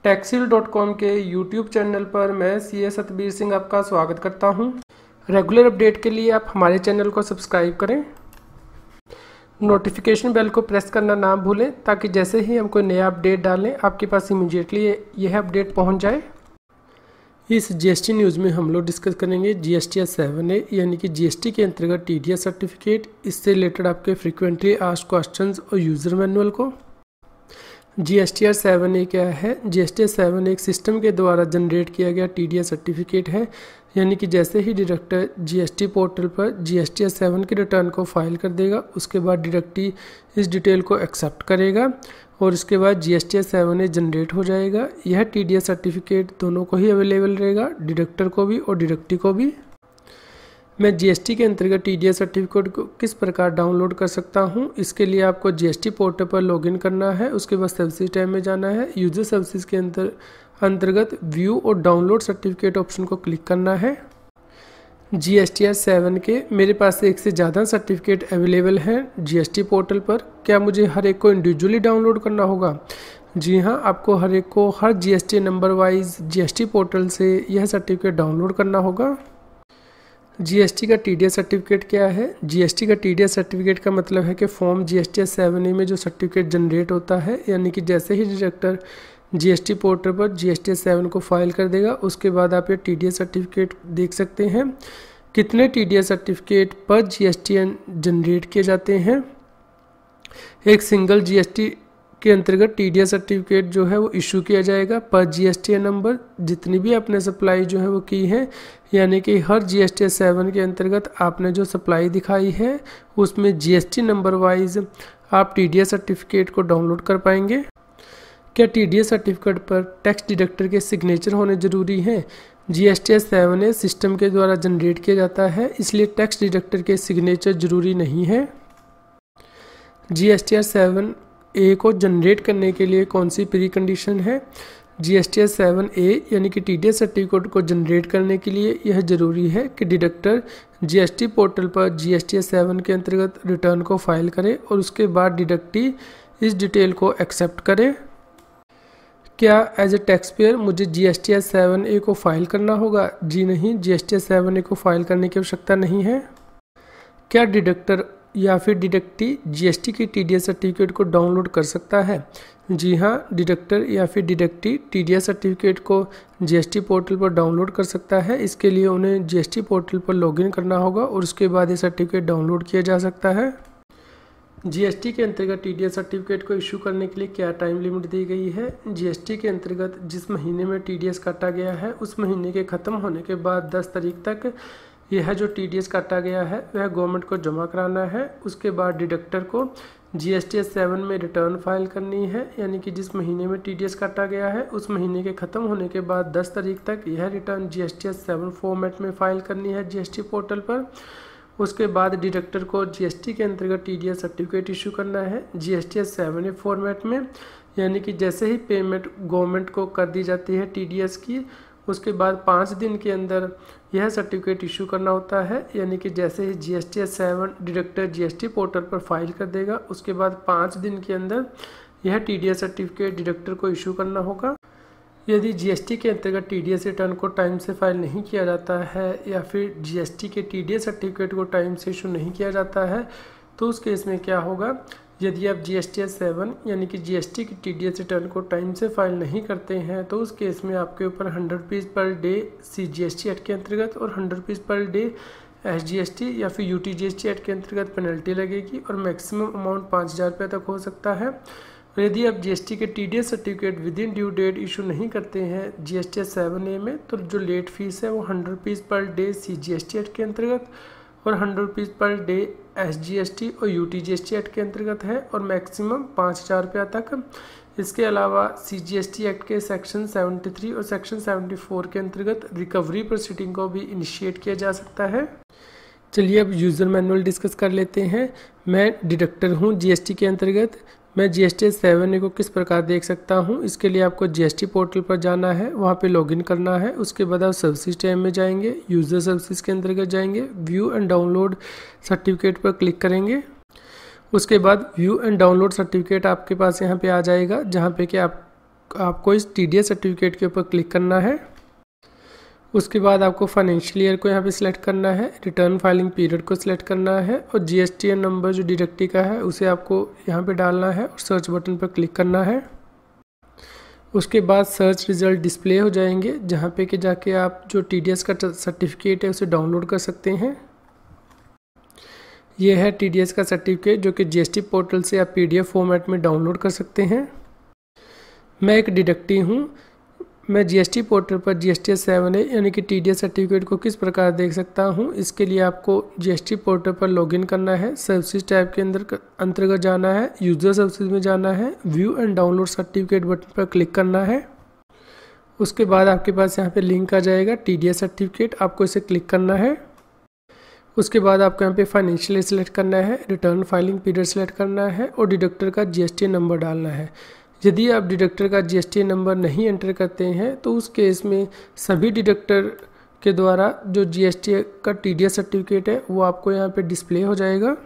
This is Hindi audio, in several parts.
टैक्सील.com के यूट्यूब चैनल पर मैं सीए सतबीर सिंह आपका स्वागत करता हूं। रेगुलर अपडेट के लिए आप हमारे चैनल को सब्सक्राइब करें, नोटिफिकेशन बेल को प्रेस करना ना भूलें ताकि जैसे ही हम कोई नया अपडेट डालें आपके पास इमीडिएटली यह अपडेट पहुंच जाए। इस जीएसटी न्यूज़ में हम लोग डिस्कस करेंगे GSTR 7A यानी कि जीएसटी के अंतर्गत TDS सर्टिफिकेट, इससे रिलेटेड आपके फ्रीक्वेंटली आस्क्ड क्वेश्चंस और यूज़र मैनुअल को। GSTR 7A क्या है? GSTR 7A एक सिस्टम के द्वारा जनरेट किया गया TDS सर्टिफिकेट है, यानी कि जैसे ही डिडक्टर GST पोर्टल पर GSTR 7 के रिटर्न को फाइल कर देगा, उसके बाद डिडक्टी इस डिटेल को एक्सेप्ट करेगा और उसके बाद GSTR 7A जनरेट हो जाएगा। यह TDS सर्टिफिकेट दोनों को ही अवेलेबल रहेगा, डिडक्टर को भी और डिडक्टी को भी। मैं GST के अंतर्गत TDS सर्टिफिकेट को किस प्रकार डाउनलोड कर सकता हूं, इसके लिए आपको GST पोर्टल पर लॉगिन करना है। उसके बाद सर्विसेज टैब में जाना है, यूजर सर्विसेज के अंतर्गत व्यू और डाउनलोड सर्टिफिकेट ऑप्शन को क्लिक करना है। GSTR 7 के मेरे पास एक से ज़्यादा सर्टिफिकेट अवेलेबल हैं GST पोर्टल पर। क्या मुझे हर एक को इंडिविजुअली डाउनलोड करना होगा? जी हाँ, आपको हर एक को हर GST number wise GST portal से यह सर्टिफिकेट डाउनलोड करना होगा। GST का TDS सर्टिफिकेट क्या है? GST का TDS सर्टिफिकेट का मतलब है कि फॉर्म GSTR 7A में जो सर्टिफिकेट जनरेट होता है, यानी कि जैसे ही डिडक्टर GST पोर्टल पर GSTR 7 को फाइल कर देगा, उसके बाद आप ये TDS सर्टिफिकेट देख सकते हैं। कितने TDS सर्टिफिकेट पर GST जनरेट किए जाते हैं? एक सिंगल GST के अंतर्गत TDS सर्टिफिकेट जो है वो इशू किया जाएगा पर GSTR नंबर। जितनी भी आपने सप्लाई जो है वो की है, यानी कि हर GSTR 7 के अंतर्गत आपने जो सप्लाई दिखाई है उसमें GST नंबर वाइज आप TDS सर्टिफिकेट को डाउनलोड कर पाएंगे। क्या TDS सर्टिफिकेट पर टैक्स डिडक्टर के सिग्नेचर होने ज़रूरी हैं? GSTR 7A सिस्टम के द्वारा जनरेट किया जाता है, इसलिए टैक्स डिडक्टर के सिग्नेचर ज़रूरी नहीं है। GSTR 7A को जनरेट करने के लिए कौन सी प्री कंडीशन है? GSTR 7A यानी कि TDS सर्टिफिकेट को जनरेट करने के लिए यह ज़रूरी है कि डिडक्टर GST पोर्टल पर GSTR 7 के अंतर्गत रिटर्न को फाइल करे और उसके बाद डिडक्टी इस डिटेल को एक्सेप्ट करे। क्या एज ए टैक्स पेयर मुझे GSTR 7A को फाइल करना होगा? जी नहीं, GSTR 7A को फाइल करने की आवश्यकता नहीं है। क्या डिडक्टर या फिर डिडक्टी GST की TDS सर्टिफिकेट को डाउनलोड कर सकता है? जी हाँ, डिडक्टर या फिर डिडक्टी TDS सर्टिफिकेट को GST पोर्टल पर डाउनलोड कर सकता है। इसके लिए उन्हें GST पोर्टल पर लॉगिन करना होगा और उसके बाद ये सर्टिफिकेट डाउनलोड किया जा सकता है। GST के अंतर्गत TDS सर्टिफिकेट को इशू करने के लिए क्या टाइम लिमिट दी गई है? GST के अंतर्गत जिस महीने में TDS काटा गया है उस महीने के ख़त्म होने के बाद 10 तारीख तक यह जो TDS काटा गया है वह गवर्नमेंट को जमा कराना है। उसके बाद डिडक्टर को GSTR 7 में रिटर्न फाइल करनी है, यानी कि जिस महीने में TDS काटा गया है उस महीने के ख़त्म होने के बाद 10 तारीख तक यह रिटर्न GSTR 7 फॉर्मेट में फाइल करनी है GST पोर्टल पर। उसके बाद डिडक्टर को GST के अंतर्गत TDS सर्टिफिकेट इशू करना है GSTR 7A फॉर्मेट में, यानी कि जैसे ही पेमेंट गवर्नमेंट को कर दी जाती है TDS की, उसके बाद 5 दिन के अंदर यह सर्टिफिकेट इशू करना होता है, यानी कि जैसे ही GSTR 7 डिडक्टर GST पोर्टल पर फाइल कर देगा उसके बाद 5 दिन के अंदर यह TDS सर्टिफिकेट डिडक्टर को इशू करना होगा। यदि GST के अंतर्गत TDS रिटर्न को टाइम से फाइल नहीं किया जाता है या फिर GST के TDS सर्टिफिकेट को टाइम से इशू नहीं किया जाता है तो उस केस में क्या होगा? यदि आप GSTR 7 यानी कि GST की TDS रिटर्न को टाइम से फाइल नहीं करते हैं तो उस केस में आपके ऊपर 100 rupees per day CGST act के अंतर्गत और 100 रुपीज़ पर डे SGST या फिर UTGST एक्ट के अंतर्गत पेनल्टी लगेगी और मैक्सिमम अमाउंट 5000 रुपये तक हो सकता है। और यदि आप GST के TDS certificate within due date issue नहीं करते हैं GSTR 7A में, तो जो लेट फीस है वो 100 rupees per day CGST act के अंतर्गत और 100 रुपीज़ पर डे SGST और UTGST एक्ट के अंतर्गत है और मैक्सिमम 5000 रुपया तक। इसके अलावा CGST एक्ट के सेक्शन 73 और सेक्शन 74 के अंतर्गत रिकवरी प्रोसीडिंग को भी इनिशिएट किया जा सकता है। चलिए अब यूज़र मैनुअल डिस्कस कर लेते हैं। मैं डिडक्टर हूँ GST के अंतर्गत। मैं GSTR 7A को किस प्रकार देख सकता हूँ? इसके लिए आपको GST पोर्टल पर जाना है, वहाँ पे लॉगिन करना है। उसके बाद आप सर्विसेज टैब में जाएंगे, यूज़र सर्विसेज के अंतर्गत जाएंगे, व्यू एंड डाउनलोड सर्टिफिकेट पर क्लिक करेंगे। उसके बाद व्यू एंड डाउनलोड सर्टिफिकेट आपके पास यहाँ पे आ जाएगा, जहाँ पे कि आप आपको इस TDS सर्टिफिकेट के ऊपर क्लिक करना है। उसके बाद आपको फाइनेंशियल ईयर को यहाँ पे सिलेक्ट करना है, रिटर्न फाइलिंग पीरियड को सिलेक्ट करना है और GSTN नंबर जो डिडक्टी का है उसे आपको यहाँ पे डालना है और सर्च बटन पर क्लिक करना है। उसके बाद सर्च रिज़ल्ट डिस्प्ले हो जाएंगे, जहाँ पे कि जाके आप जो TDS का सर्टिफिकेट है उसे डाउनलोड कर सकते हैं। ये है TDS का सर्टिफिकेट जो कि GST पोर्टल से आप PDF फॉर्मेट में डाउनलोड कर सकते हैं। मैं एक डिडक्टी हूँ, मैं GST पोर्टल पर GSTS 7A यानी कि TDS सर्टिफिकेट को किस प्रकार देख सकता हूँ, इसके लिए आपको GST पोर्टल पर लॉगिन करना है, सर्विसेज टैब के अंतर्गत जाना है, यूज़र सर्विसेज में जाना है, view and download certificate button पर क्लिक करना है। उसके बाद आपके पास यहाँ पे लिंक आ जाएगा TDS सर्टिफिकेट, आपको इसे क्लिक करना है। उसके बाद आपको यहाँ पे फाइनेंशियल सिलेक्ट करना है, रिटर्न फाइलिंग पीरियड सेलेक्ट करना है और डिडक्टर का GST नंबर डालना है। यदि आप डिडक्टर का GST नंबर नहीं एंटर करते हैं तो उस केस में सभी डिडक्टर के द्वारा जो GST का TDS सर्टिफिकेट है वो आपको यहाँ पे डिस्प्ले हो जाएगा।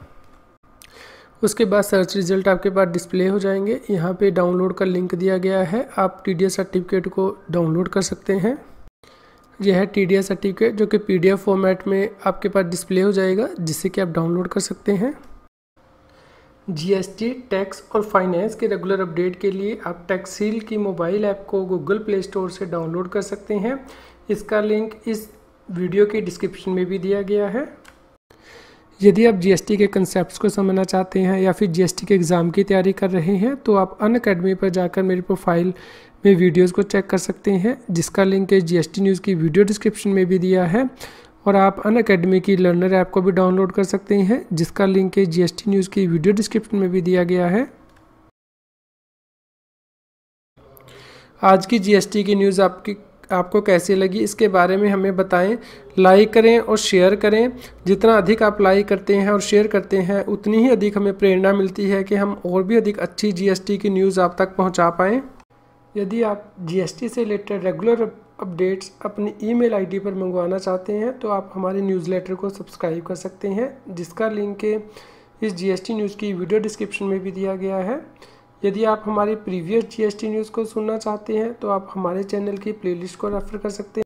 उसके बाद सर्च रिज़ल्ट आपके पास डिस्प्ले हो जाएंगे। यहाँ पे डाउनलोड का लिंक दिया गया है, आप TDS सर्टिफिकेट को डाउनलोड कर सकते हैं। यह है TDS सर्टिफिकेट जो कि PDF फॉर्मेट में आपके पास डिस्प्ले हो जाएगा, जिससे कि आप डाउनलोड कर सकते हैं। GST, टैक्स और फाइनेंस के रेगुलर अपडेट के लिए आप टैक्सील की मोबाइल ऐप को गूगल प्ले स्टोर से डाउनलोड कर सकते हैं। इसका लिंक इस वीडियो के डिस्क्रिप्शन में भी दिया गया है। यदि आप GST के कंसेप्ट्स को समझना चाहते हैं या फिर GST के एग्ज़ाम की तैयारी कर रहे हैं तो आप अनअकैडमी पर जाकर मेरी प्रोफाइल में वीडियोज़ को चेक कर सकते हैं, जिसका लिंक GST न्यूज़ की वीडियो डिस्क्रिप्शन में भी दिया है। और आप अनअकैडमी की लर्नर ऐप को भी डाउनलोड कर सकते हैं, जिसका लिंक GST न्यूज़ की वीडियो डिस्क्रिप्शन में भी दिया गया है। आज की GST की न्यूज़ आपको कैसी लगी इसके बारे में हमें बताएं। लाइक करें और शेयर करें। जितना अधिक आप लाइक करते हैं और शेयर करते हैं उतनी ही अधिक हमें प्रेरणा मिलती है कि हम और भी अधिक अच्छी GST की न्यूज़ आप तक पहुंचा पाएँ। यदि आप GST से रिलेटेड रेगुलर अपडेट्स अपनी ईमेल आईडी पर मंगवाना चाहते हैं तो आप हमारे न्यूज़लेटर को सब्सक्राइब कर सकते हैं, जिसका लिंक इस GST न्यूज़ की वीडियो डिस्क्रिप्शन में भी दिया गया है। यदि आप हमारी प्रीवियस GST न्यूज़ को सुनना चाहते हैं तो आप हमारे चैनल की प्लेलिस्ट को रेफ़र कर सकते हैं।